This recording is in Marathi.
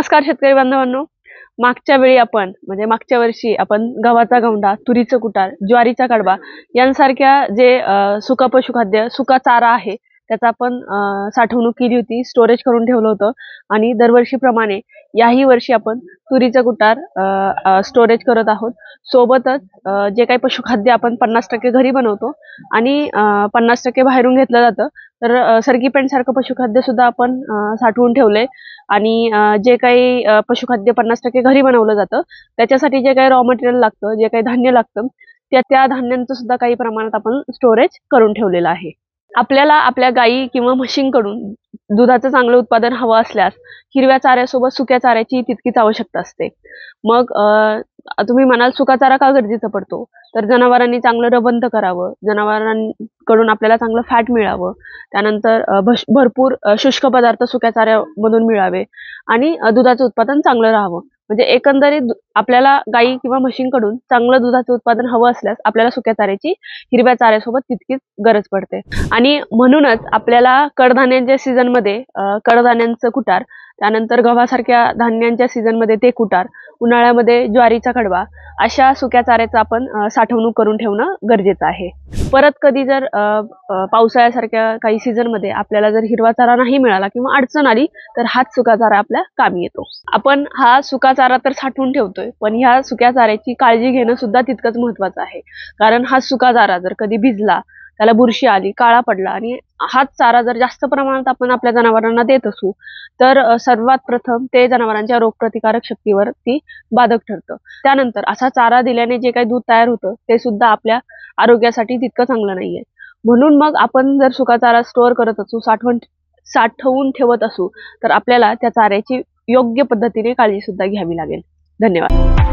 नमस्कार शेतकरी बांधवांनो, मागच्या वेळी आपण म्हणजे मागच्या वर्षी आपण गव्हाचा गवंडा, तुरीचं कुटार, ज्वारीचा कडबा यांसारख्या जे सुका पशुखाद्य, सुका चारा आहे त्याचा आपण साठवणूक केली होती, स्टोरेज करून ठेवलं होतं आणि दरवर्षीप्रमाणे याही वर्षी आपण तुरीचं कुटार स्टोरेज करत आहोत. सोबतच जे काही पशुखाद्य आपण 50% घरी बनवतो आणि 50% बाहेरून घेतलं जातं. तर सरकी पेंट सारखं पशुखाद्य सुद्धा आपण साठवून ठेवले आणि जे काही पशुखाद्य 50% घरी बनवलं जातं त्याच्यासाठी जे काही रॉ मटेरियल लागतं, जे काही धान्य लागतं त्या धान्यांचं सुद्धा काही प्रमाणात आपण स्टोरेज करून ठेवलेलं आहे. आपल्याला आपल्या गायी किंवा म्हशींकडून दुधाचं चांगलं उत्पादन हवं असल्यास हिरव्या चाऱ्यासोबत सुक्या चाऱ्याची तितकीच आवश्यकता असते. मग तुम्ही म्हणाल सुका चारा का गरजेचा पडतो? तर जनावरांनी चांगलं रबंध करावं, जनावरांकडून आपल्याला चांगलं फॅट मिळावं, त्यानंतर भरपूर शुष्क पदार्थ सुक्या चाऱ्यामधून मिळावे आणि दुधाचं उत्पादन चांगलं राहावं. म्हणजे एकंदरीत आपल्याला गायी किंवा म्हशींकडून चांगलं दुधाचं उत्पादन हवं असल्यास आपल्याला सुक्या चाऱ्याची हिरव्या चाऱ्यासोबत तितकीच गरज पडते. आणि म्हणूनच आपल्याला कडधान्यांच्या सीझनमध्ये कडधान्यांचं कुटार, त्यानंतर गव्हासारख्या धान्यांच्या सीझनमध्ये ते कुटार, उन्हाळ्यामध्ये ज्वारीचा कडबा अशा सुक्या चाऱ्याचं आपण साठवणूक करून ठेवणं गरजेचं आहे. परत कधी जर पावसाळ्यासारख्या काही सीझनमध्ये आपल्याला जर हिरवा चारा नाही मिळाला किंवा अडचण आली तर हाच सुका चारा आपल्या कामी येतो. आपण हा सुका चारा तर साठवून ठेवतोय, पण ह्या सुक्या चाऱ्याची काळजी घेणं सुद्धा तितकंच महत्वाचं आहे. कारण हा सुका चारा जर कधी भिजला, त्याला बुरशी आली, काळा पडला आणि हाच चारा जर जास्त प्रमाणात आपण आपल्या जनावरांना देत असू तर सर्वात प्रथम ते जनावरांच्या रोगप्रतिकारक शक्तीवरती बाधक ठरतं. त्यानंतर असा चारा दिल्याने जे काही दूध तयार होतं ते सुद्धा आपल्या आरोग्यासाठी तितकं चांगलं नाहीये. म्हणून मग आपण जर सुका चारा स्टोअर करत असू, साठवून ठेवत असू तर आपल्याला त्या चाऱ्याची योग्य पद्धतीने काळजी सुद्धा घ्यावी लागेल. धन्यवाद.